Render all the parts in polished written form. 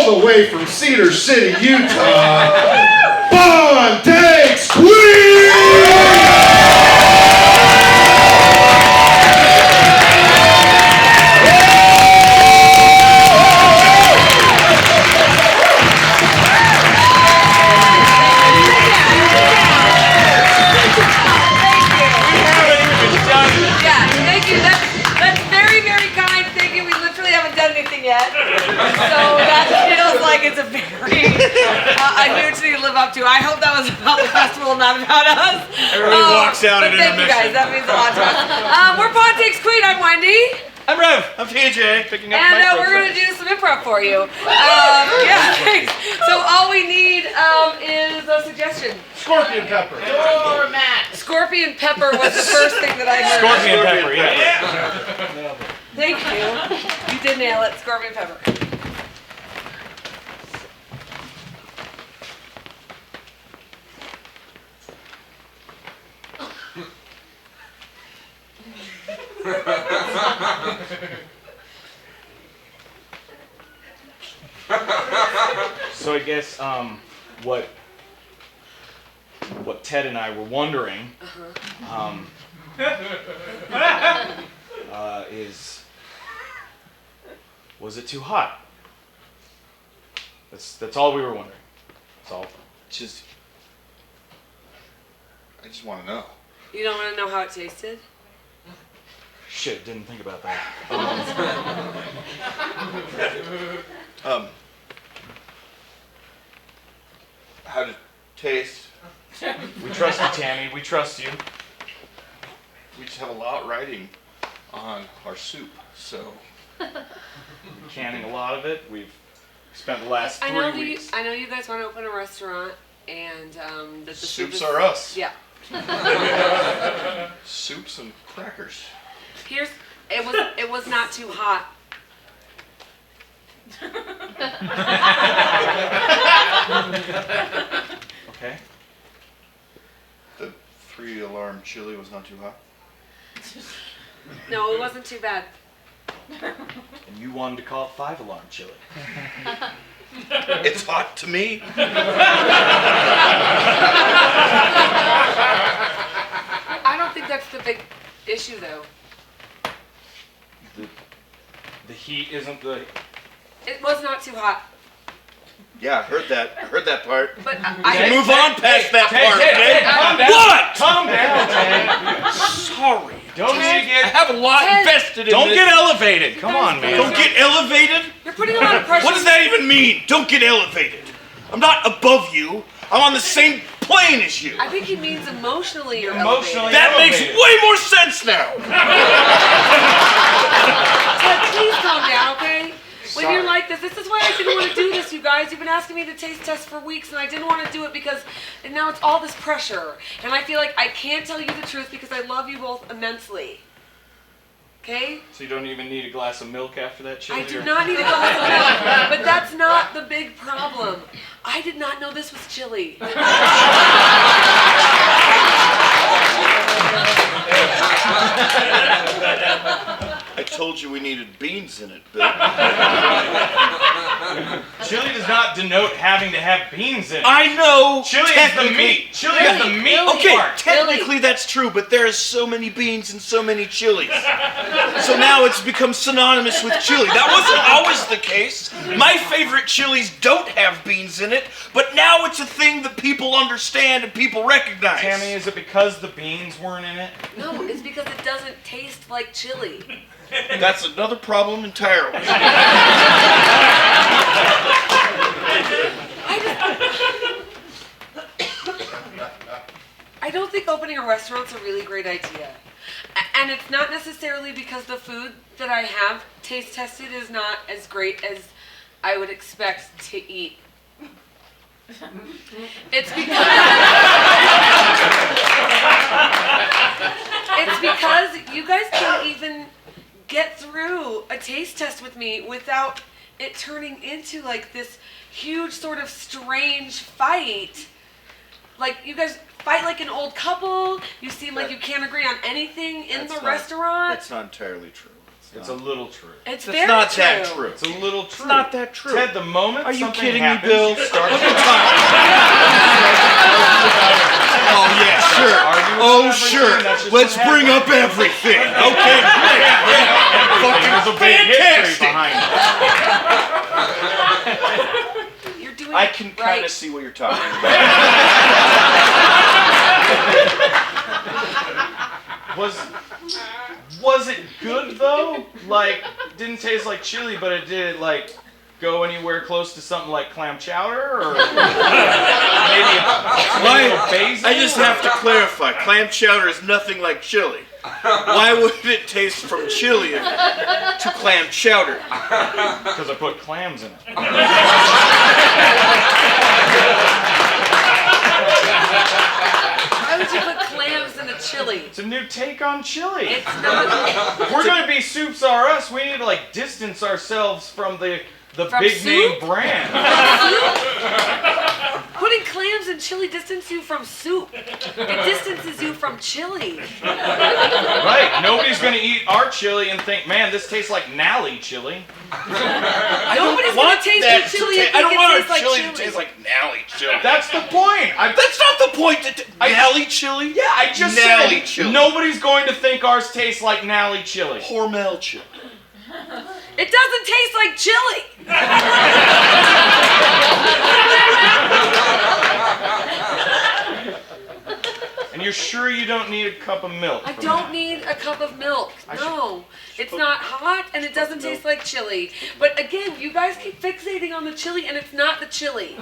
all the way from Cedar City, Utah, Bon Takes Queen! Yet. So that feels like it's a very a huge thing to live up to. I hope that was about the festival, not about us. Everybody walks out at intermission. Thank you guys. That means a lot to us. We're Bon Takes Queen. I'm Wendy. I'm Rev. I'm TJ. Picking up and we're going to do some improv for you. Yeah, thanks. So all we need is a suggestion. Scorpion pepper. Or Matt. Scorpion pepper was the first thing that I heard. Scorpion pepper, yeah. Thank you. You did nail it. Scorpion pepper. So I guess what Ted and I were wondering is, was it too hot? That's all we were wondering. That's all. I just want to know. You don't want to know how it tasted? Shit, didn't think about that. How did it taste? We trust you, Tammy. We trust you. We just have a lot riding on our soup, so. We're canning a lot of it. We've spent the last 3 weeks. I know you guys want to open a restaurant, and that the Soups are us. Yeah. Soups and crackers. It was not too hot. Okay. The 3-alarm chili was not too hot. No, it wasn't too bad. And you wanted to call it 5-alarm chili. It's hot to me. I don't think that's the big issue, though. The heat isn't the... It was not too hot. Yeah, I heard that part. But Move on past that part, okay? Calm down. What? Calm down, Ted. Sorry. Don't you get... I have a lot invested in Don't this. get elevated. Come on, man. Don't get elevated? You're putting a lot of pressure. What does that even mean? Don't get elevated. I'm not above you. I'm on the same plane as you. I think he means emotionally you're Emotionally. elevated. That makes way more sense now. Ted, please calm down, okay? When you're like this is why I didn't want to do this, you guys. You've been asking me to taste test for weeks, and I didn't want to do it because now it's all this pressure. And I feel like I can't tell you the truth because I love you both immensely. Okay? So you don't even need a glass of milk after that chili? I do not need a glass of milk, but that's not the big problem. I did not know this was chili. I told you we needed beans in it, Bill. Chili does not denote having to have beans in it. I know. Chili is the meat. Chili is the meat Okay, part. technically that's true, but there is so many beans and so many chilies. So now it's become synonymous with chili. That wasn't always the case. My favorite chilies don't have beans in it, but now it's a thing that people understand and people recognize. Tammy, is it because the beans weren't in it? No, it's because it doesn't taste like chili. That's another problem entirely. I don't think opening a restaurant's a really great idea. And it's not necessarily because the food that I have taste tested is not as great as I would expect to eat. It's because you guys can't even get through a taste test with me without it turning into like this huge sort of strange fight. Like you guys fight like an old couple. You seem like you can't agree on anything in the restaurant. That's not entirely true. It's a little true. It's That's very not true. that true. It's a little true. It's not that true. Ted, the moment Are you something kidding me, happens, Bill? you start Look to at time. Oh yeah, sure. argue about Oh everything, sure. that's just Let's what bring happens. up everything. Okay, great. There's a big history fantastic. behind it. You're doing I it can right. kind of see what you're talking about. Was it good though? Like, didn't taste like chili, but it did like go anywhere close to something like clam chowder, or maybe a little basil? I just have to clarify. Clam chowder is nothing like chili. Why would it taste from chili to clam chowder? Because I put clams in it. Why would you put clams in a chili? It's a new take on chili. It's not. If we're gonna be Soups R Us, we need to like distance ourselves from the From big name soup? brand. Putting clams in chili distances you from soup. It distances you from chili. Right. Nobody's gonna eat our chili and think, man, this tastes like Nally chili. Nobody's gonna taste your chili and I don't think want it our tastes like chili chili. to taste like Nally chili. That's the point. That's not the point. Nally chili? Yeah, I just Nally said chili. nobody's going to think ours tastes like Nally chili. Hormel chili. It doesn't taste like chili. And you're sure you don't need a cup of milk? I for don't that? need a cup of milk. I No. It's not hot and it doesn't taste like chili. But again, you guys keep fixating on the chili and it's not the chili.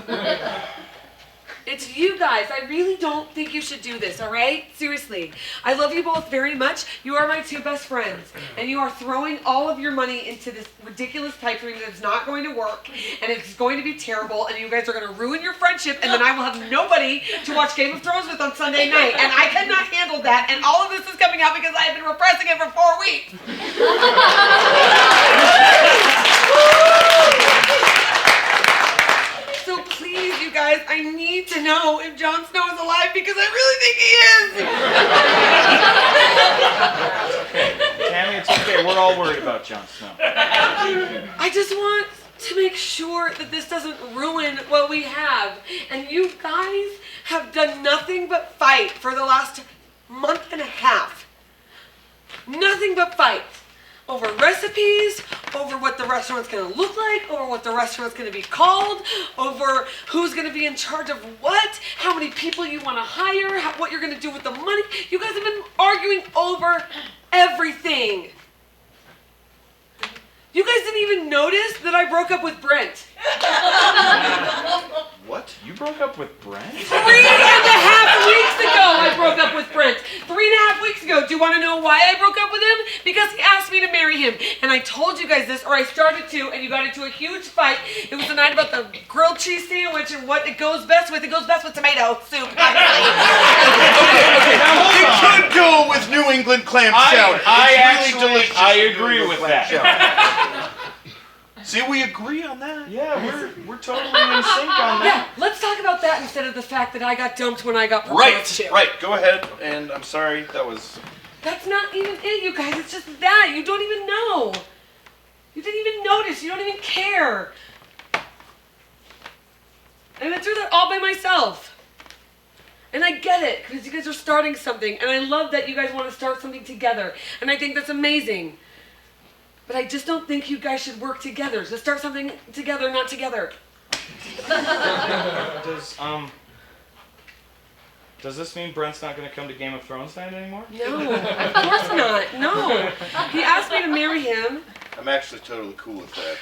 It's you guys. I really don't think you should do this, all right? Seriously. I love you both very much. You are my two best friends. And you are throwing all of your money into this ridiculous pipe dream that is not going to work. And it's going to be terrible. And you guys are going to ruin your friendship. And then I will have nobody to watch Game of Thrones with on Sunday night. And I cannot handle that. And all of this is coming out because I have been repressing it for 4 weeks. So please, you guys, I need to know if Jon Snow is alive because I really think he is. Okay, Tammy, it's okay. We're all worried about Jon Snow. I just want to make sure that this doesn't ruin what we have. And you guys have done nothing but fight for the last month and a half. Nothing but fight. Over recipes, over what the restaurant's gonna look like, over what the restaurant's gonna be called, over who's gonna be in charge of what, how many people you wanna hire, what you're gonna do with the money. You guys have been arguing over everything. You guys didn't even notice that I broke up with Brent. What? You broke up with Brent? 3.5 weeks ago I broke up with Brent. 3.5 weeks ago. Do you want to know why I broke up with him? Because he asked me to marry him. And I told you guys this, or I started to, and you got into a huge fight. It was the night about the grilled cheese sandwich and what it goes best with. It goes best with tomato soup, obviously. It could go with New England clam chowder. It's really delicious. I New agree England with clam that. chowder. See, we agree on that. Yeah, we're totally in sync on Yeah, that. let's talk about that instead of the fact that I got dumped when I got proposed to. Right. Go ahead. And I'm sorry, that was. That's not even it, you guys. It's just that. You don't even know. You didn't even notice. You don't even care. I went through that all by myself. And I get it, because you guys are starting something. And I love that you guys want to start something together. And I think that's amazing. But I just don't think you guys should work together. Just start something together, not together. Does this mean Brent's not going to come to Game of Thrones night anymore? No, of course not. No. He asked me to marry him. I'm actually totally cool with that.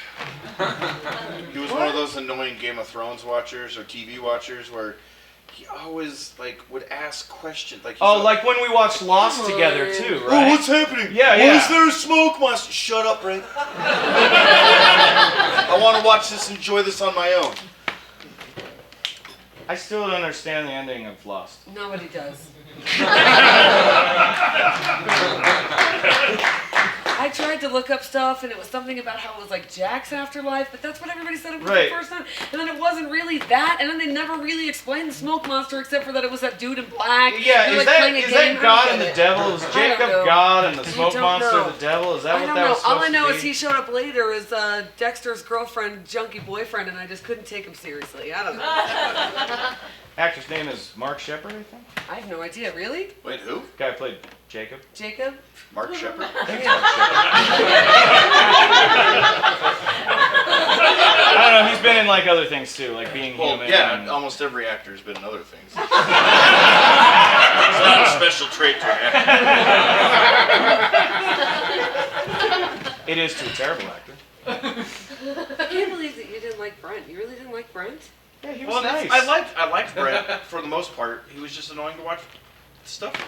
He was one of those annoying Game of Thrones watchers or TV watchers where he always would ask questions. Like when we watched Lost together too, right? Oh, what's happening? Yeah. Why is there a smoke monster? Shut up, Brent. I want to watch this, enjoy this on my own. I still don't understand the ending of Lost. Nobody does. I tried to look up stuff, and it was something about how it was like Jack's afterlife, but that's what everybody said it was Right. the first time. And then it wasn't really that, and then they never really explained the smoke monster except for that it was that dude in black. Yeah, who, is like, that playing a is game. that I don't God get and the it. devil? Is I don't Jacob know. God and the smoke don't monster know. the devil? Is that I what don't that know. was All supposed I know to is be? he showed up later as Dexter's girlfriend, junkie boyfriend, and I just couldn't take him seriously. I don't know. Actor's name is Mark Shepard, I think. I have no idea. Really? Wait, who? Guy who played Jacob. Jacob? Mark Shepard? I don't know. He's been in like other things too, like Being Well, Human. yeah, and- almost every actor has been in other things. It's not a special trait to an actor. It is to a terrible actor. I can't believe that you didn't like Brent. You really didn't like Brent? Yeah, he was Well, nice. I liked Brett for the most part. He was just annoying to watch stuff with.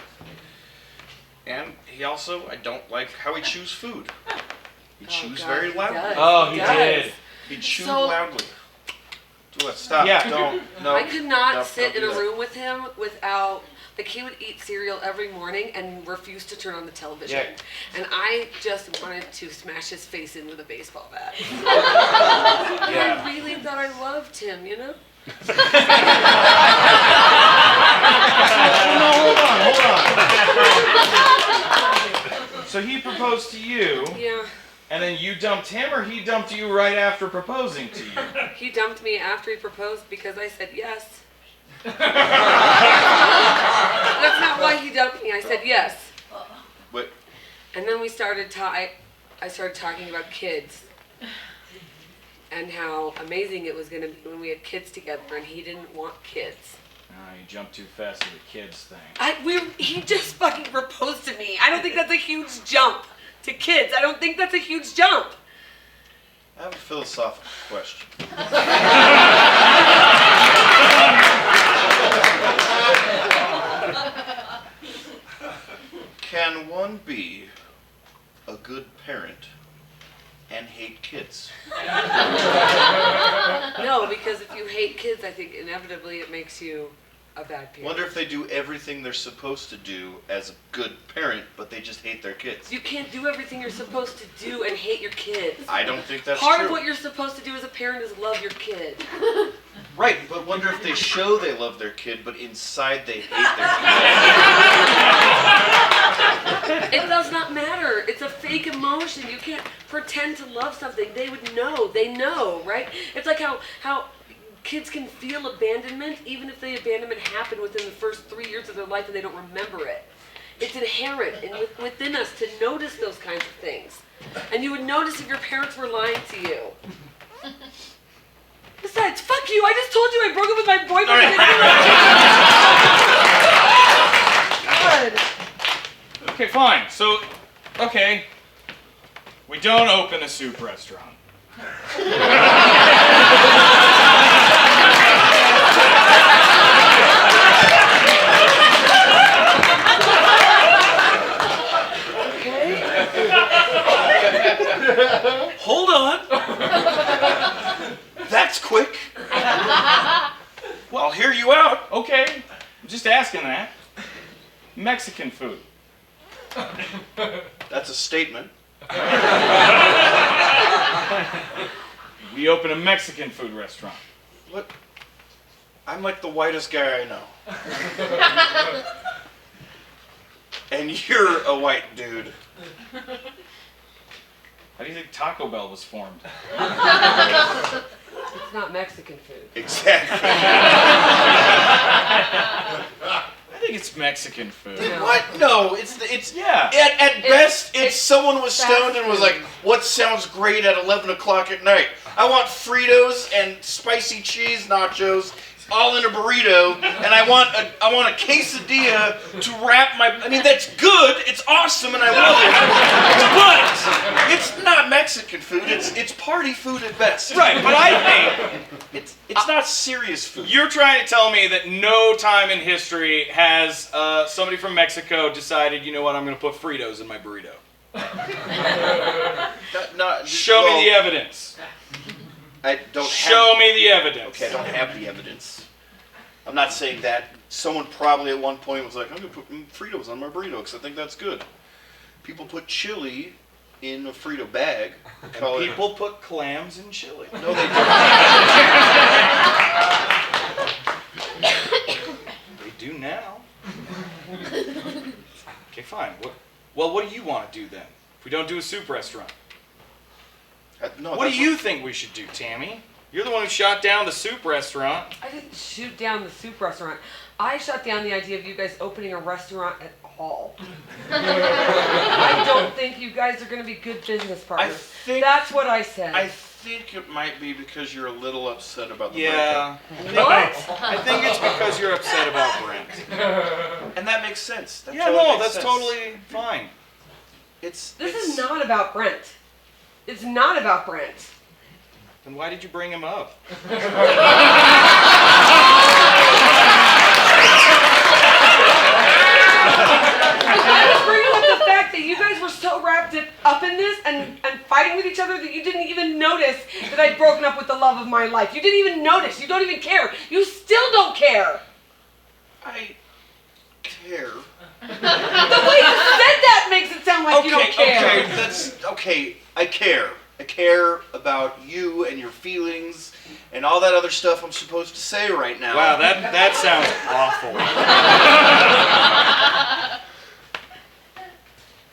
And he also, I don't like how he chews food. He chews God, very he loudly. does. Oh, he does. did. He chewed So- loudly. Stop. Yeah. Don't. No. I could not No, sit don't in do a that. room with him without, like, he would eat cereal every morning and refuse to turn on the television. Yeah. And I just wanted to smash his face in with a baseball bat. Yeah. I really thought I loved him, you know? Hold on. So he proposed to you, Yeah. and then you dumped him, or he dumped you right after proposing to you? He dumped me after he proposed because I said yes. That's not why he dumped me. I said yes. Wait, And then we started I started talking about kids and how amazing it was going to be when we had kids together, and he didn't want kids. Oh, you jumped too fast to the kids thing. He just fucking proposed to me. I don't think that's a huge jump to kids. I don't think that's a huge jump. I have a philosophical question. Can one be a good parent and hate kids? No, because if you hate kids, I think inevitably it makes you a bad parent. Wonder if they do everything they're supposed to do as a good parent, but they just hate their kids. You can't do everything you're supposed to do and hate your kids. I don't think that's Part true. of what you're supposed to do as a parent is love your kid. Right, but wonder if they show they love their kid, but inside they hate their kid. It does not matter. It's a fake emotion. You can't pretend to love something. They would know. They know, right? It's like how kids can feel abandonment even if the abandonment happened within the first 3 years of their life and they don't remember it. It's inherent and within us to notice those kinds of things. And you would notice if your parents were lying to you. Besides, fuck you! I just told you I broke up with my boyfriend. Okay, fine. So, okay, we don't open a soup restaurant. Hold on. That's quick. Well, I'll hear you out. Okay, I'm just asking that. Mexican food. That's a statement. We open a Mexican food restaurant. What? I'm like the whitest guy I know. And you're a white dude. How do you think Taco Bell was formed? It's not Mexican food. Exactly. I think it's Mexican food. No. What? No, it's Yeah. At best, it's it's someone was fast stoned and was food. like, "What sounds great at 11 o'clock at night? I want Fritos and spicy cheese nachos." All in a burrito, and I want a quesadilla to wrap my. I mean, that's good. It's awesome, and I love it. But it's not Mexican food. It's party food at best. Right, but I think It's not serious food. you're trying to tell me that no time in history has somebody from Mexico decided, you know what, I'm going to put Fritos in my burrito. Show me the evidence. I don't. Show me the evidence. Okay, I don't have the evidence. I'm not saying that. Someone probably at one point was like, I'm going to put Fritos on my burrito because I think that's good. People put chili in a Frito bag. And people put clams in chili. No, they don't. They do now. Okay, fine. What do you want to do then? If we don't do a soup restaurant? No, What do you think we should do, Tammy? You're the one who shot down the soup restaurant. I didn't shoot down the soup restaurant. I shut down the idea of you guys opening a restaurant at all. I don't think you guys are going to be good business partners. That's what I said. I think it might be because you're a little upset about the Yeah. What? I think it's because you're upset about Brent. breakup. And that makes sense. That Yeah, totally no, makes that's sense. totally fine. This is not about Brent. It's not about Brent. Then why did you bring him up? I was bringing up the fact that you guys were so wrapped up in this and fighting with each other that you didn't even notice that I'd broken up with the love of my life. You didn't even notice. You don't even care. You still don't care. I care. The way you said that makes it sound like you don't care. Okay, I care. I care about you and your feelings and all that other stuff I'm supposed to say right now. Wow, that sounds awful.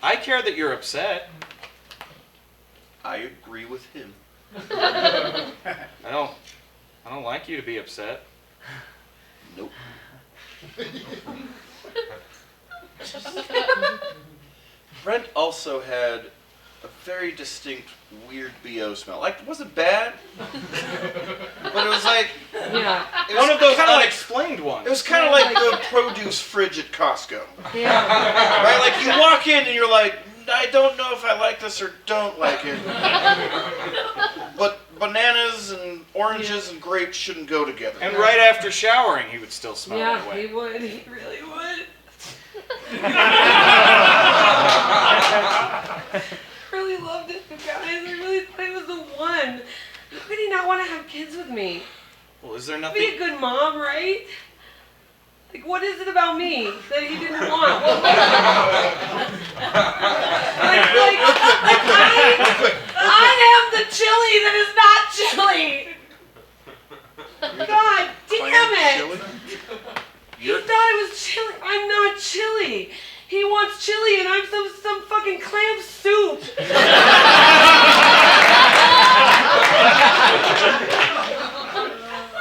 I care that you're upset. I agree with him. I don't like you to be upset. Nope. Brent also had a very distinct weird BO smell. Like, it wasn't bad, but it was like, Yeah. it was One of those kinda like, unexplained ones. it was kind of like the produce fridge at Costco. Yeah. Right? Like, you walk in and you're like, I don't know if I like this or don't like it. But bananas and oranges and grapes shouldn't go together. And right after showering, he would still smell that Yeah, way. he would. He really would. Really loved it, you guys. I really thought he was the one. How could he not want to have kids with me? Well, is there Be a nothing? good mom, right? Like, what is it about me that he didn't want? I am the chili that is not chili. God damn it! He thought it was chili. I'm not chili. He wants chili, and I'm some fucking clam soup.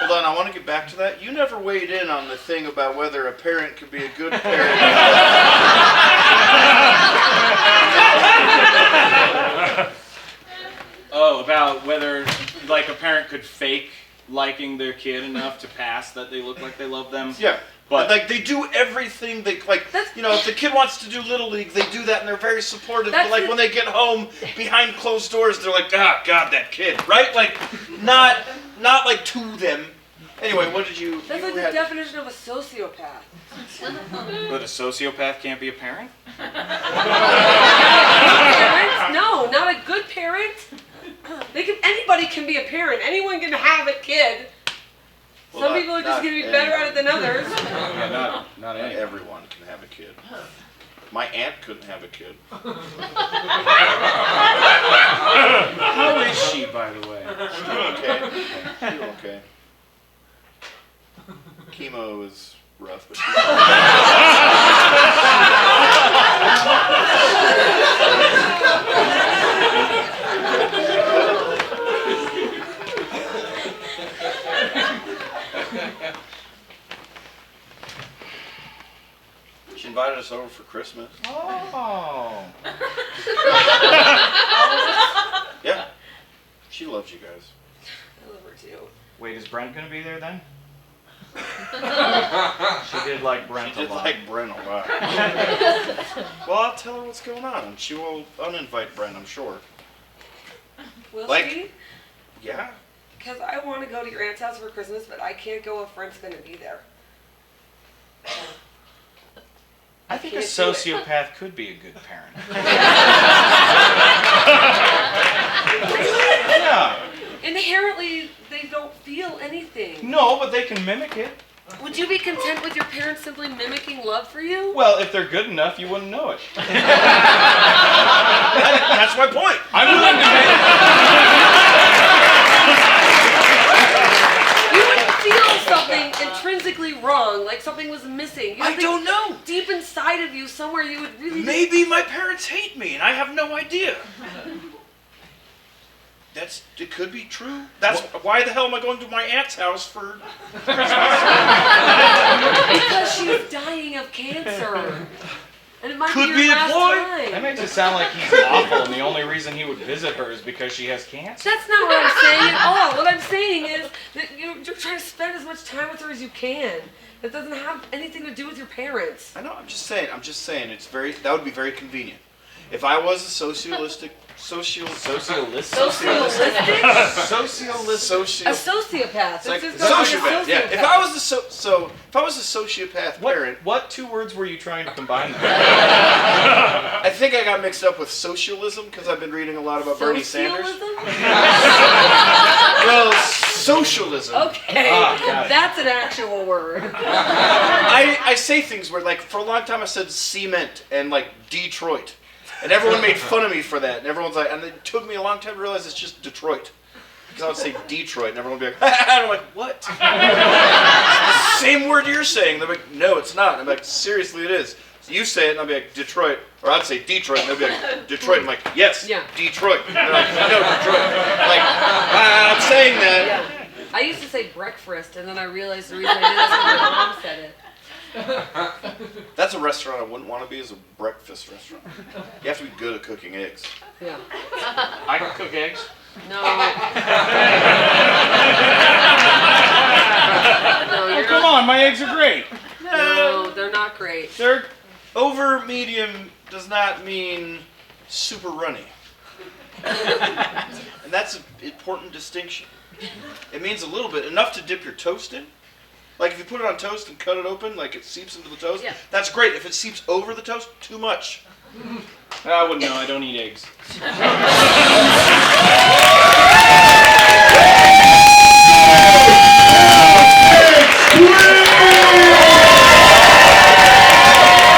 Hold on, I want to get back to that. You never weighed in on the thing about whether a parent could be a good parent. Oh, about whether like a parent could fake liking their kid enough to pass that they look like they love them. Yeah. But like, they do everything they like. You know, if the kid wants to do Little League, they do that and they're very supportive. But like when they get home behind closed doors, they're like, ah, God, that kid, right? Like, not like to them. Anyway, what did you? That's you like the had- definition of a sociopath. But a sociopath can't be a parent? Parents? No, not a good parent. Anybody can be a parent. Anyone can have a kid. Well, Some not- people are just not going to be better at it than others. Yeah, not Not any. everyone can have a kid. My aunt couldn't have a kid. How is she, by the way? Still okay. Chemo is rough, but she invited us over for Christmas. Oh. Yeah, she loves you guys. I love her too. Wait, is Brent gonna be there then? She did like Brent She did a lot. like Brent a lot. Well, I'll tell her what's going on, and she will uninvite Brent, I'm sure. Will Like- she? Yeah. Because I want to go to your aunt's house for Christmas, but I can't go if Brent's going to be there. I think a can't do it. sociopath could be a good parent. Yeah. Inherently, they don't feel anything. No, but they can mimic it. Would you be content with your parents simply mimicking love for you? Well, if they're good enough, you wouldn't know it. That's my point. I'm willing to make. You would feel something intrinsically wrong, like something was missing. You I don't know. Deep inside of you, somewhere you would really... Maybe my parents hate me and I have no idea. It could be true. That's why the hell am I going to my aunt's house for Christmas? Because she's dying of cancer. And it might Could be be your a last ploy. time. That makes it sound like he's awful, and the only reason he would visit her is because she has cancer. That's not what I'm saying at all. What I'm saying is that you're trying to spend as much time with her as you can. That doesn't have anything to do with your parents. I know. I'm just saying. That would be very convenient. If I was a socialistic. A sociopath. Like It's just sociopath. Yeah. If I was a sociopath What, parent, what two words were you trying to combine there? I think I got mixed up with socialism because I've been reading a lot about Bernie Sanders. Socialism? Well, socialism. Okay, got it. that's an actual word. I say things where, like, for a long time I said cement and, like, Detroit. And everyone made fun of me for that. And everyone's like, and it took me a long time to realize it's just Detroit. Because I would say Detroit, and everyone would be like, and I'm like, what? It's the same word you're saying. They're like, no, it's not. And I'm like, seriously, it is. So you say it, and I'll be like, Detroit. Or I'd say Detroit, and they'll be like, Detroit. I'm like, yes, Yeah. Detroit. And they're like, no, Detroit. Like, I'm saying that. Yeah. I used to say breakfast, and then I realized the reason I did it is because my mom said it. That's a restaurant I wouldn't want to be, is a breakfast restaurant. You have to be good at cooking eggs. Yeah. I can cook eggs. No. Oh, come on, my eggs are great. No, they're not great. They're Over medium does not mean super runny. And that's an important distinction. It means a little bit, enough to dip your toast in. Like if you put it on toast and cut it open, like it seeps into the toast, Yeah. that's great. If it seeps over the toast, too much. I wouldn't know. I don't eat eggs.